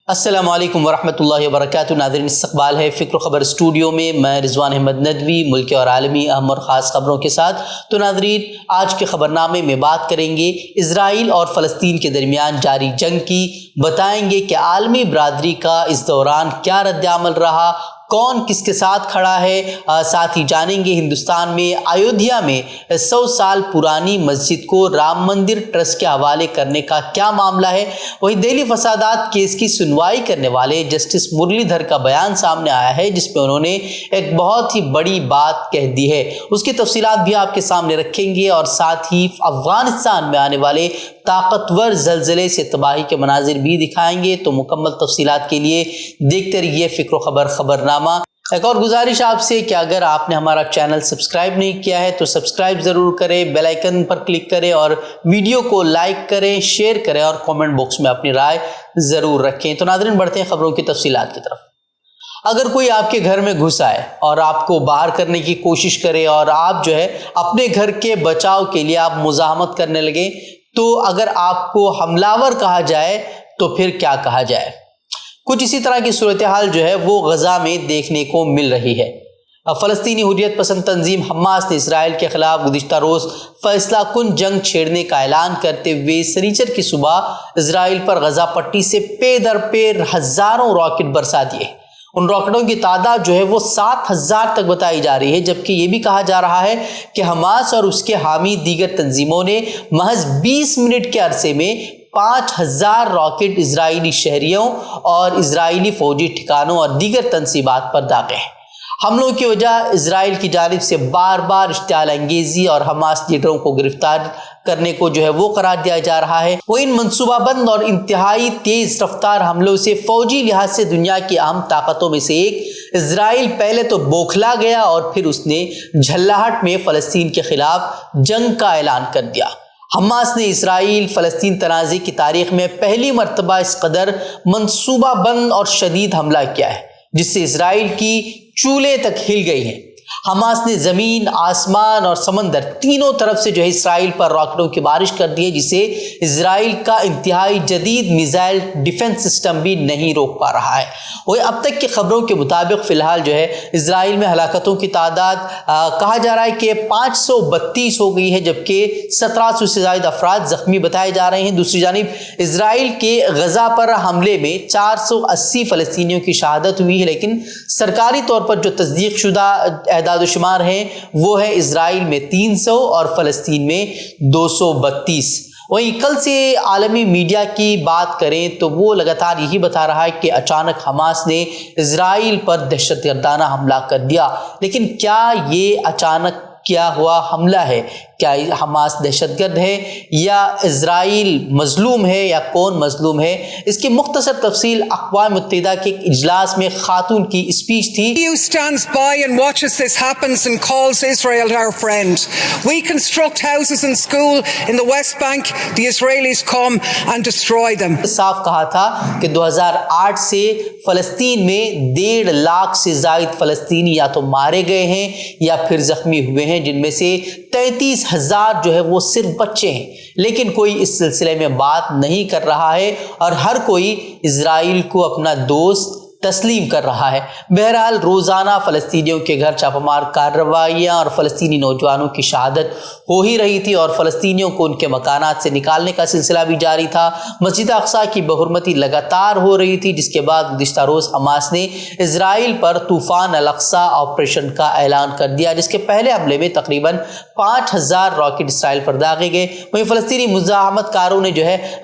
السلام علیکم ورحمۃ اللہ وبرکاتہ۔ ناظرین، استقبال ہے فکر و خبر اسٹوڈیو میں رضوان احمد ندوی ملکی اور عالمی اہم اور خاص خبروں کے ساتھ۔ تو ناظرین، آج کے خبرنامے میں بات کریں گے اسرائیل اور فلسطین کے درمیان جاری جنگ کی، بتائیں گے کہ عالمی برادری کا اس دوران کیا رد عمل رہا، کون کس کے ساتھ کھڑا ہے، ساتھ ہی جانیں گے ہندوستان میں ایودھیا میں 100 سال پرانی مسجد کو رام مندر ٹرسٹ کے حوالے کرنے کا کیا معاملہ ہے۔ وہی دہلی فسادات کیس کی سنوائی کرنے والے جسٹس مرلی دھر کا بیان سامنے آیا ہے، جس میں انہوں نے ایک بہت ہی بڑی بات کہہ دی ہے۔ اس کی تفصیلات بھی آپ کے سامنے رکھیں گے اور ساتھ ہی افغانستان میں آنے والے طاقتور زلزلے سے تباہی کے مناظر بھی دکھائیں گے۔ تو مکمل تفصیلات کے لیے دیکھتے رہیے فکر و خبر خبرنامہ۔ ایک اور گزارش آپ سے کہ اگر آپ نے ہمارا چینل سبسکرائب نہیں کیا ہے تو سبسکرائب ضرور کریں، بیل آئیکن پر کلک کریں اور ویڈیو کو لائک کریں، شیئر کریں اور کامنٹ باکس میں اپنی رائے ضرور رکھیں۔ تو ناظرین، بڑھتے ہیں خبروں کی تفصیلات کی طرف۔ اگر کوئی آپ کے گھر میں گھس آئے اور آپ کو باہر کرنے کی کوشش کرے اور آپ اپنے گھر کے بچاؤ کے لیے آپ مزاحمت کرنے لگے، تو اگر آپ کو حملہ کہا جائے تو پھر کیا کہا جائے؟ کچھ اسی طرح کی صورتحال وہ غزہ میں دیکھنے کو مل رہی ہے۔ فلسطینی حریت پسند تنظیم حماس نے اسرائیل کے خلاف گزشتہ روز فیصلہ کن جنگ چھیڑنے کا اعلان کرتے ہوئے سنیچر کی صبح اسرائیل پر غزہ پٹی سے پے در پے ہزاروں راکٹ برسا دیے۔ ان راکٹوں کی تعداد وہ 7,000 تک بتائی جا رہی ہے، جبکہ یہ بھی کہا جا رہا ہے کہ حماس اور اس کے حامی دیگر تنظیموں نے محض 20 منٹ کے عرصے میں 5,000 راکٹ اسرائیلی شہریوں اور اسرائیلی فوجی ٹھکانوں اور دیگر تنصیبات پر داغے ہیں۔ حملوں کی وجہ اسرائیل کی جانب سے بار بار اشتعال انگیزی اور حماس لیڈروں کو گرفتار کرنے کو وہ قرار دیا جا رہا ہے۔ وہ ان منصوبہ بند اور انتہائی تیز رفتار حملوں سے فوجی لحاظ سے دنیا کی اہم طاقتوں میں سے ایک اسرائیل پہلے تو بوکھلا گیا اور پھر اس نے جھلاہٹ میں فلسطین کے خلاف جنگ کا اعلان کر دیا۔ حماس نے اسرائیل فلسطین تنازع کی تاریخ میں پہلی مرتبہ اس قدر منصوبہ بند اور شدید حملہ کیا ہے، جس سے اسرائیل کی چولیں تک ہل گئی ہیں۔ حماس نے زمین، آسمان اور سمندر تینوں طرف سے اسرائیل پر راکٹوں کی بارش کر دی ہے، جسے اسرائیل کا انتہائی جدید میزائل ڈیفنس سسٹم بھی نہیں روک پا رہا ہے۔ وہ اب تک کی خبروں کے مطابق فی الحال اسرائیل میں ہلاکتوں کی تعداد کہا جا رہا ہے کہ 532 ہو گئی ہے، جبکہ 1700 سے زائد افراد زخمی بتائے جا رہے ہیں۔ دوسری جانب اسرائیل کے غزہ پر حملے میں 480 فلسطینیوں کی شہادت ہوئی ہے، لیکن سرکاری طور پر جو تصدیق شدہ اعداد و شمار ہیں وہ ہے اسرائیل میں 300 اور فلسطین میں 232۔ وہیں کل سے عالمی میڈیا کی بات کریں تو وہ لگاتار یہی بتا رہا ہے کہ اچانک حماس نے اسرائیل پر دہشت گردانہ حملہ کر دیا، لیکن کیا یہ اچانک کیا ہوا حملہ ہے؟ کیا حماس دہشت گرد ہے یا اسرائیل مظلوم ہے یا کون مظلوم ہے؟ اس کی مختصر تفصیل اقوام متحدہ کے ایک اجلاس میں خاتون کی اسپیچ تھی۔ EU stands by and watches this happens and calls Israel our friend. We construct houses and school in the West Bank. The Israelis come and destroy them. صاف کہا تھا کہ 2008 سے فلسطین میں 1.5 لاکھ سے زائد فلسطینی یا تو مارے گئے ہیں یا پھر زخمی ہوئے ہیں، جن میں سے 33,000 وہ صرف بچے ہیں، لیکن کوئی اس سلسلے میں بات نہیں کر رہا ہے اور ہر کوئی اسرائیل کو اپنا دوست تسلیم کر رہا ہے۔ بہرحال روزانہ فلسطینیوں کے گھر چھاپہ مار کارروائیاں اور فلسطینی نوجوانوں کی شہادت ہو ہی رہی تھی اور فلسطینیوں کو ان کے مکانات سے نکالنے کا سلسلہ بھی جاری تھا۔ مسجد اقصیٰ کی بحرمتی لگاتار ہو رہی تھی، جس کے بعد گزشتہ روز حماس نے اسرائیل پر طوفان الاقصیٰ آپریشن کا اعلان کر دیا، جس کے پہلے حملے میں تقریباً 5,000 راکٹ اسرائیل پر داغے گئے۔ وہیں فلسطینی مزاحمت کاروں نے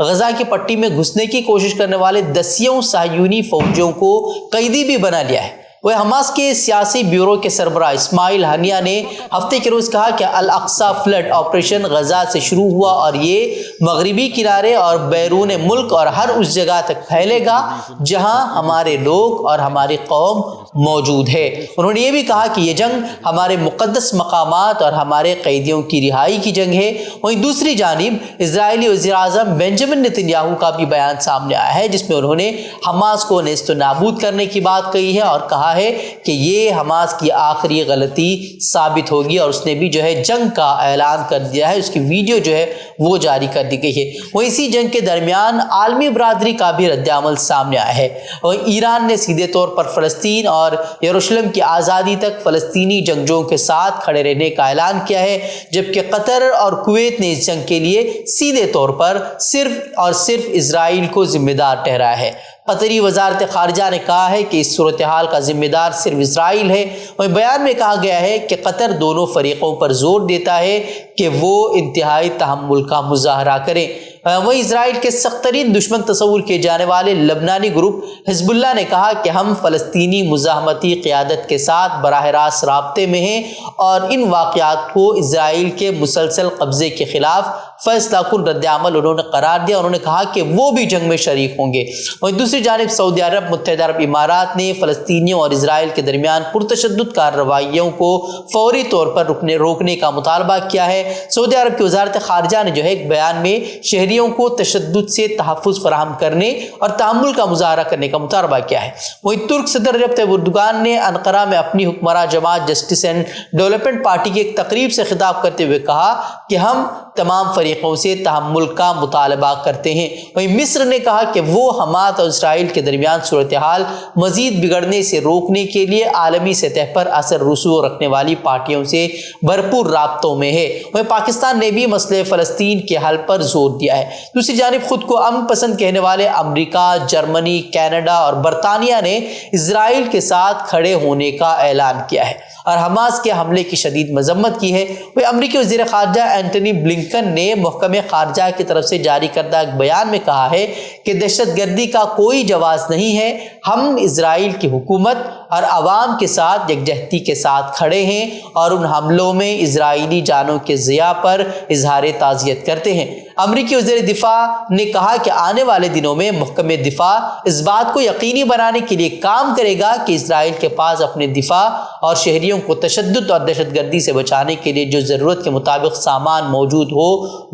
غزہ کی پٹی میں گھسنے کی کوشش کرنے والے 10 صہیونی فوجیوں کو قیدی بھی بنا لیا ہے۔ وہ حماس کے سیاسی بیورو کے سربراہ اسماعیل ہنیہ نے ہفتے کے روز کہا کہ الاقصیٰ فلڈ آپریشن غزہ سے شروع ہوا اور یہ مغربی کنارے اور بیرون ملک اور ہر اس جگہ تک پھیلے گا جہاں ہمارے لوگ اور ہماری قوم موجود ہے۔ انہوں نے یہ بھی کہا کہ یہ جنگ ہمارے مقدس مقامات اور ہمارے قیدیوں کی رہائی کی جنگ ہے۔ وہیں دوسری جانب اسرائیلی وزیر اعظم بنجامن نیتن یاہو کا بھی بیان سامنے آیا ہے، جس میں انہوں نے حماس کو نیست و نابود کرنے کی بات کہی ہے اور کہا ہے کہ یہ حماس کی آخری غلطی ثابت ہوگی، اور اس نے بھی جو ہے جنگ کا اعلان کر دیا ہے، اس کی ویڈیو جو ہے وہ جاری کر دی گئی ہے۔ وہ اسی جنگ کے درمیان عالمی برادری کا بھی رد عمل سامنے آیا ہے، اور ایران نے سیدھے طور پر فلسطین اور یروشلم کی آزادی تک فلسطینی جنگجوؤں کے ساتھ کھڑے رہنے کا اعلان کیا ہے، جبکہ قطر اور کویت نے اس جنگ کے لیے سیدھے طور پر صرف اور صرف اسرائیل کو ذمہ دار ٹھہرایا ہے۔ قطری وزارت خارجہ نے کہا ہے کہ اس صورتحال کا ذمہ دار صرف اسرائیل ہے۔ اور بیان میں کہا گیا ہے کہ قطر دونوں فریقوں پر زور دیتا ہے کہ وہ انتہائی تحمل کا مظاہرہ کریں۔ وہیں اسرائیل کے سخت ترین دشمن تصور کیے جانے والے لبنانی گروپ حزب اللہ نے کہا کہ ہم فلسطینی مزاحمتی قیادت کے ساتھ براہ راست رابطے میں ہیں اور ان واقعات کو اسرائیل کے مسلسل قبضے کے خلاف فیصلہ کن رد عمل انہوں نے قرار دیا۔ انہوں نے کہا کہ وہ بھی جنگ میں شریک ہوں گے۔ اور دوسری جانب سعودی عرب، متحدہ عرب امارات نے فلسطینیوں اور اسرائیل کے درمیان پرتشدد کارروائیوں کو فوری طور پر روکنے کا مطالبہ کیا ہے۔ سعودی عرب کی وزارت خارجہ نے جو ہے ایک بیان میں شہریوں کو تشدد سے تحفظ فراہم کرنے اور تحمل کا مظاہرہ کرنے کا مطالبہ کیا ہے۔ وہیں ترک صدر رجب طیب اردوغان نے انقرہ میں اپنی حکمراں جماعت جسٹس اینڈ ڈیولپمنٹ پارٹی کی ایک تقریب سے خطاب کرتے ہوئے کہا کہ ہم تمام فریقوں سے تحمل کا مطالبہ کرتے ہیں۔ وہیں مصر نے کہا کہ وہ حماس اور اسرائیل کے درمیان صورتحال مزید بگڑنے سے روکنے کے لیے عالمی سطح پر اثر رسوخ رکھنے والی پارٹیوں سے بھرپور رابطوں میں ہے۔ وہیں پاکستان نے بھی مسئلہ فلسطین کے حل پر زور دیا ہے۔ دوسری جانب خود کو امن پسند کہنے والے امریکہ، جرمنی، کینیڈا اور برطانیہ نے اسرائیل کے ساتھ کھڑے ہونے کا اعلان کیا ہے اور حماس کے حملے کی شدید مذمت کی ہے۔ وہ امریکی وزیر خارجہ اینٹنی بلنکن نے محکمہ خارجہ کی طرف سے جاری کردہ ایک بیان میں کہا ہے کہ دہشت گردی کا کوئی جواز نہیں ہے، ہم اسرائیل کی حکومت اور عوام کے ساتھ یکجہتی کے ساتھ کھڑے ہیں اور ان حملوں میں اسرائیلی جانوں کے ضیاع پر اظہار تعزیت کرتے ہیں۔ امریکی وزیر دفاع نے کہا کہ آنے والے دنوں میں محکمہ دفاع اس بات کو یقینی بنانے کے لیے کام کرے گا کہ اسرائیل کے پاس اپنے دفاع اور شہریوں کو تشدد اور دہشت گردی سے بچانے کے لیے جو ضرورت کے مطابق سامان موجود ہو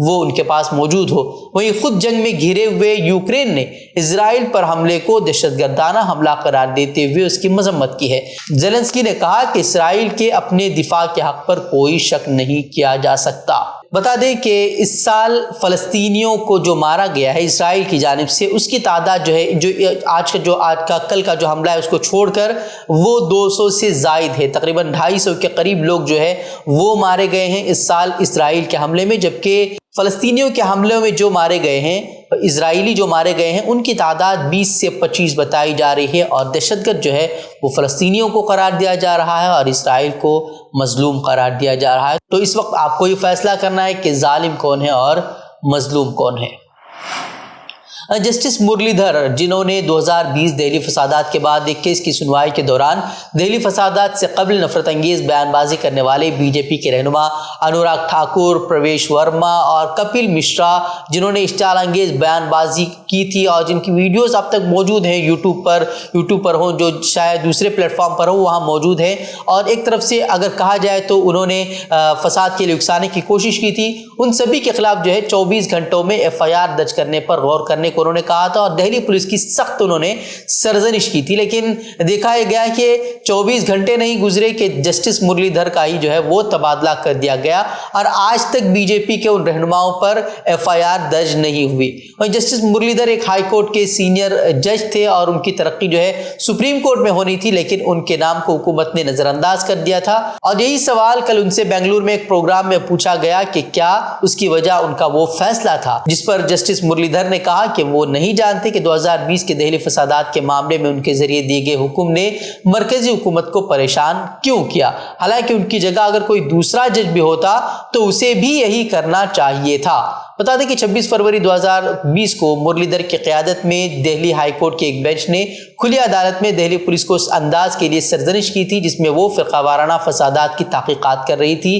وہ ان کے پاس موجود ہو۔ وہیں خود جنگ میں گھرے ہوئے یوکرین نے اسرائیل پر حملے کو دہشت گردانہ حملہ قرار دیتے ہوئے اس کی مذمت کی ہے۔ زیلنسکی نے کہا کہ اسرائیل کے اپنے دفاع کے حق پر کوئی شک نہیں کیا جا سکتا۔ بتا دیں کہ اس سال فلسطینیوں کو جو مارا گیا ہے اسرائیل کی جانب سے، اس کی تعداد جو ہے کل کا جو حملہ ہے اس کو چھوڑ کر وہ 200 سے زائد ہے۔ تقریباً 250 کے قریب لوگ جو ہے وہ مارے گئے ہیں اس سال اسرائیل کے حملے میں، جبکہ فلسطینیوں کے حملوں میں جو مارے گئے ہیں، اسرائیلی جو مارے گئے ہیں، ان کی تعداد 20 سے 25 بتائی جا رہی ہے، اور دہشت گرد جو ہے وہ فلسطینیوں کو قرار دیا جا رہا ہے اور اسرائیل کو مظلوم قرار دیا جا رہا ہے۔ تو اس وقت آپ کو یہ فیصلہ کرنا ہے کہ ظالم کون ہے اور مظلوم کون ہے۔ جسٹس مرلی دھر، جنہوں نے 2020 دہلی فسادات کے بعد ایک کیس کی سنوائی کے دوران دہلی فسادات سے قبل نفرت انگیز بیان بازی کرنے والے بی جے پی کے رہنما انوراگ ٹھاکر، پرویش ورما اور کپل مشرا، جنہوں نے اشتعال انگیز بیان بازی کی تھی اور جن کی ویڈیوز اب تک موجود ہیں یوٹیوب پر ہوں، جو شاید دوسرے پلیٹ فارم پر ہوں، وہاں موجود ہیں، اور ایک طرف سے اگر کہا جائے تو انہوں نے فساد کے لیے اکسانے کی کوشش کی تھی، ان سبھی کے خلاف جو ہے 24 گھنٹوں میں FIR درج کرنے پر غور کرنے کو انہوں نے کہا تھا، اور دہلی پولیس کی سخت انہوں نے سرزنش کی تھی۔ لیکن دیکھا گیا کہ 24 گھنٹے نہیں گزرے کہ جسٹس مرلی دھر کا ہی جو ہے وہ تبادلہ کر دیا گیا، اور آج تک بی جے پی کے ان رہنماؤں پر FIR درج نہیں ہوئی۔ اور جسٹس مرلی دھر ایک ہائی کورٹ کے سینئر جج تھے اور ان کی ترقی جو ہے سپریم کورٹ میں ہونی تھی، لیکن ان کے نام کو حکومت نے نظر انداز کر دیا تھا، اور یہی سوال کل ان سے بنگلور میں ایک پروگرام میں پوچھا گیا کہ کیا اس کی وجہ ان کا وہ فیصلہ تھا، جس پر جسٹس مرلی دھر نے کہا کہ وہ نہیں جانتے کہ 2020 کے دہلی فسادات کے معاملے میں ان کے ذریعے دیے گئے حکم نے مرکزی حکومت کو پریشان کیوں کیا، حالانکہ ان کی جگہ اگر کوئی دوسرا جج بھی ہوتا تو اسے بھی یہی کرنا چاہیے تھا۔ بتا دیں کہ 26 فروری 2020 کو مرلی دھر کی قیادت میں دہلی ہائی کورٹ کے ایک بینچ نے کھلی عدالت میں دہلی پولیس کو اس انداز کے لیے سرزنش کی تھی جس میں وہ فرقہ وارانہ فسادات کی تحقیقات کر رہی تھی۔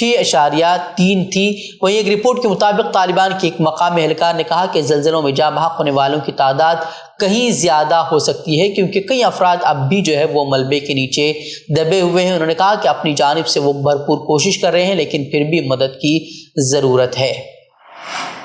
6.3 تھی۔ وہیں ایک رپورٹ کے مطابق طالبان کے ایک مقامی اہلکار نے کہا کہ زلزلوں میں جاں بحق ہونے والوں کی تعداد کہیں زیادہ ہو سکتی ہے، کیونکہ کئی افراد اب بھی جو ہے وہ ملبے کے نیچے دبے ہوئے ہیں۔ انہوں نے کہا کہ اپنی جانب سے وہ بھرپور کوشش کر رہے ہیں، لیکن پھر بھی مدد کی ضرورت ہے۔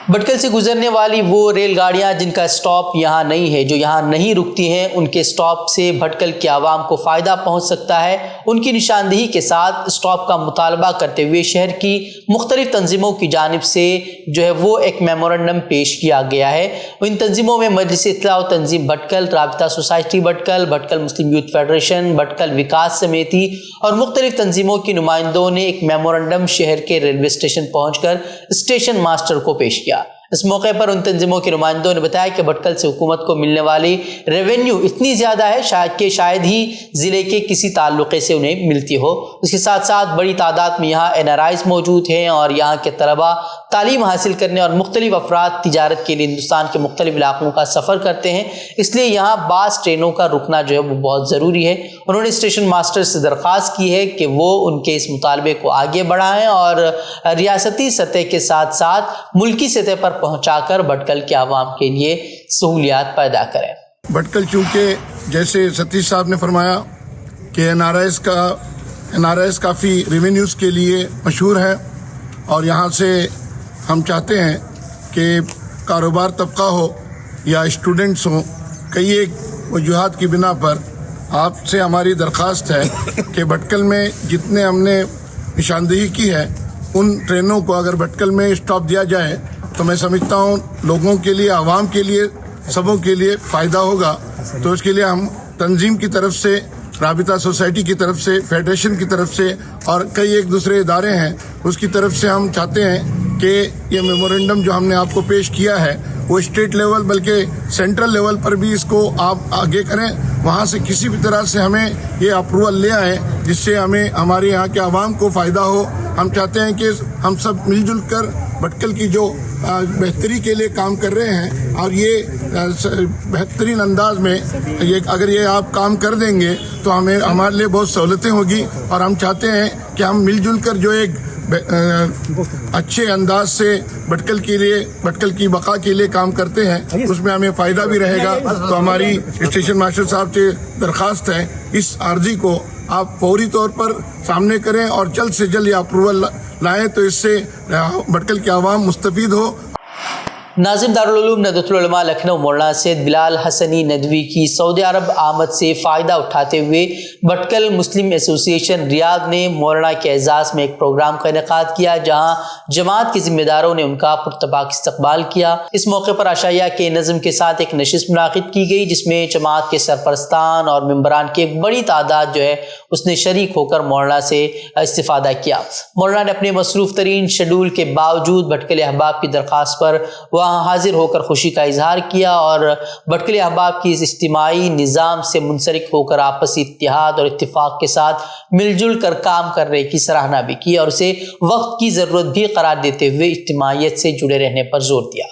بھٹکل سے گزرنے والی وہ ریل گاڑیاں جن کا اسٹاپ یہاں نہیں ہے، جو یہاں نہیں رکتی ہیں، ان کے اسٹاپ سے بھٹکل کے عوام کو فائدہ پہنچ سکتا ہے۔ ان کی نشاندہی کے ساتھ اسٹاپ کا مطالبہ کرتے ہوئے شہر کی مختلف تنظیموں کی جانب سے جو ہے وہ ایک میمورنڈم پیش کیا گیا ہے۔ ان تنظیموں میں مجلس اطلاع و تنظیم بھٹکل، رابطہ سوسائٹی بھٹکل، بھٹکل مسلم یوتھ فیڈریشن، بھٹکل وکاس سمیتی اور مختلف تنظیموں کے نمائندوں نے ایک میمورنڈم شہر کے ریلوے اسٹیشن پہنچ کر اسٹیشن ماسٹر کو پیش کیا۔ اس موقع پر ان تنظیموں کے نمائندوں نے بتایا کہ بھٹکل سے حکومت کو ملنے والی ریونیو اتنی زیادہ ہے کہ شاید ہی ضلع کے کسی تعلقے سے انہیں ملتی ہو۔ اس کے ساتھ ساتھ بڑی تعداد میں یہاں NRIs موجود ہیں اور یہاں کے طلباء تعلیم حاصل کرنے اور مختلف افراد تجارت کے لیے ہندوستان کے مختلف علاقوں کا سفر کرتے ہیں، اس لیے یہاں بعض ٹرینوں کا رکنا جو ہے وہ بہت ضروری ہے۔ انہوں نے اسٹیشن ماسٹر سے درخواست کی ہے کہ وہ ان کے اس مطالبے کو آگے بڑھائیں اور ریاستی سطح کے ساتھ ساتھ ملکی سطح پر پہنچا کر بھٹکل کے عوام کے لیے سہولیات پیدا کریں۔ بھٹکل چونکہ جیسے ستیش صاحب نے فرمایا کہ NRIs کافی ریونیوز کے لیے مشہور ہے، اور یہاں سے ہم چاہتے ہیں کہ کاروبار طبقہ ہو یا اسٹوڈنٹس ہوں، کئی ایک وجوہات کی بنا پر آپ سے ہماری درخواست ہے کہ بھٹکل میں جتنے ہم نے نشاندہی کی ہے ان ٹرینوں کو اگر بھٹکل میں اسٹاپ دیا جائے تو میں سمجھتا ہوں لوگوں کے لیے، عوام کے لیے، سبوں کے لیے فائدہ ہوگا۔ تو اس کے لیے ہم تنظیم کی طرف سے، رابطہ سوسائٹی کی طرف سے، فیڈریشن کی طرف سے اور کئی ایک دوسرے ادارے ہیں اس کی طرف سے ہم چاہتے ہیں کہ یہ میمورنڈم جو ہم نے آپ کو پیش کیا ہے وہ اسٹیٹ لیول بلکہ سینٹرل لیول پر بھی اس کو آپ آگے کریں، وہاں سے کسی بھی طرح سے ہمیں یہ اپروول لے آئیں جس سے ہمیں ہمارے یہاں کے عوام کو فائدہ ہو۔ ہم چاہتے ہیں کہ ہم سب مل جل کر بھٹکل کی جو بہتری کے لیے کام کر رہے ہیں، اور یہ بہترین انداز میں اگر یہ آپ کام کر دیں گے تو ہمارے لیے بہت سہولتیں ہوگی، اور ہم چاہتے ہیں کہ ہم مل جل کر جو ایک اچھے انداز سے بھٹکل کے لیے، بھٹکل کی بقا کے لیے کام کرتے ہیں، اس میں ہمیں فائدہ بھی رہے گا۔ تو ہماری اسٹیشن ماسٹر صاحب سے درخواست ہے اس عرضی کو آپ فوری طور پر سامنے کریں اور جلد سے جلد یہ اپروول لائیں، تو اس سے بھٹکل کے عوام مستفید ہو۔ ناظم دارالعلوم ندوۃ العلماء لکھنؤ مولانا سید بلال حسنی ندوی کی سعودی عرب آمد سے فائدہ اٹھاتے ہوئے بھٹکل مسلم ایسوسی ایشن ریاض نے مولانا کے اعزاز میں ایک پروگرام کا انعقاد کیا، جہاں جماعت کے ذمہ داروں نے ان کا پرتپاک استقبال کیا۔ اس موقع پر عشائیہ کے نظم کے ساتھ ایک نشست منعقد کی گئی، جس میں جماعت کے سرپرستان اور ممبران کی ایک بڑی تعداد جو ہے اس نے شریک ہو کر مولانا سے استفادہ کیا۔ مولانا نے اپنے مصروف ترین شیڈول کے باوجود بھٹکل احباب کی درخواست پر وہاں حاضر ہو کر خوشی کا اظہار کیا اور بھٹکل احباب کی اس اجتماعی نظام سے منسلک ہو کر آپسی اتحاد اور اتفاق کے ساتھ مل جل کر کام کرنے کی سراہنا بھی کی، اور اسے وقت کی ضرورت بھی قرار دیتے ہوئے اجتماعیت سے جڑے رہنے پر زور دیا۔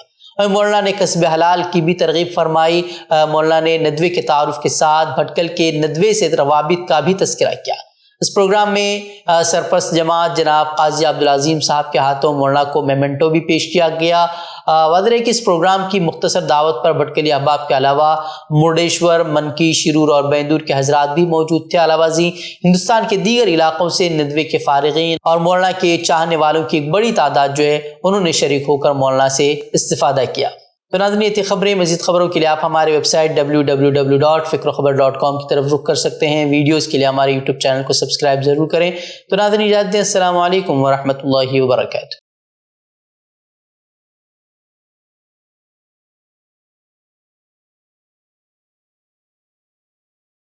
مولانا نے کسب حلال کی بھی ترغیب فرمائی۔ مولانا نے ندوے کے تعارف کے ساتھ بھٹکل کے ندوے سے روابط کا بھی تذکرہ کیا۔ اس پروگرام میں سرپرست جماعت جناب قاضی عبدالعظیم صاحب کے ہاتھوں مولانا کو میمنٹو بھی پیش کیا گیا۔ واضح ہے کہ اس پروگرام کی مختصر دعوت پر بھٹکلی احباب کے علاوہ مردیشور، منکی، شرور اور بیندور کے حضرات بھی موجود تھے۔ علاوہ ازیں ہندوستان کے دیگر علاقوں سے ندوے کے فارغین اور مولانا کے چاہنے والوں کی ایک بڑی تعداد جو ہے انہوں نے شریک ہو کر مولانا سے استفادہ کیا۔ تو ناظرین، یہ تھی خبریں۔ مزید خبروں کے لیے آپ ہمارے ویب سائٹ www.fikroخبر.com کی طرف رخ کر سکتے ہیں۔ ویڈیوز کے لیے ہمارے یوٹیوب چینل کو سبسکرائب ضرور کریں۔ تو ناظرین، اجازت دیں، السلام علیکم ورحمۃ اللہ وبرکاتہ۔